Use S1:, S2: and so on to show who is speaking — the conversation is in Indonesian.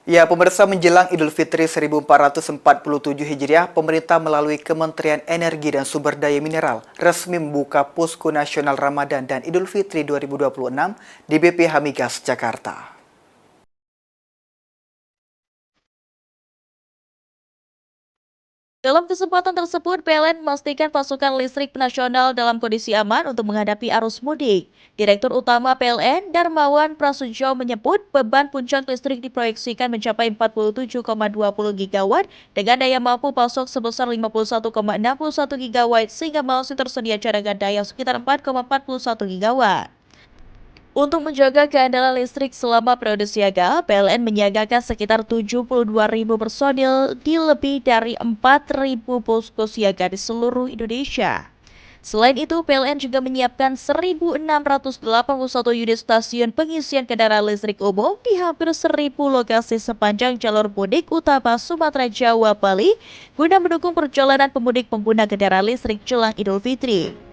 S1: Ya, pemirsa menjelang Idul Fitri 1447 Hijriah, pemerintah melalui Kementerian Energi dan Sumber Daya Mineral resmi membuka Posko Nasional Ramadan dan Idul Fitri 2026 di BPH Migas, Jakarta.
S2: Dalam kesempatan tersebut, PLN memastikan pasokan listrik nasional dalam kondisi aman untuk menghadapi arus mudik. Direktur Utama PLN, Darmawan Prasojo menyebut beban puncak listrik diproyeksikan mencapai 47,20 gigawatt dengan daya mampu pasok sebesar 51,61 gigawatt sehingga masih tersedia cadangan daya sekitar 4,41 gigawatt. Untuk menjaga keandalan listrik selama periode siaga, PLN menyiagakan sekitar 72.000 personil di lebih dari 4.000 posko siaga di seluruh Indonesia. Selain itu, PLN juga menyiapkan 1.681 unit stasiun pengisian kendaraan listrik umum di hampir 1.000 lokasi sepanjang jalur mudik utama Sumatera Jawa Bali guna mendukung perjalanan pemudik pengguna kendaraan listrik jelang Idul Fitri.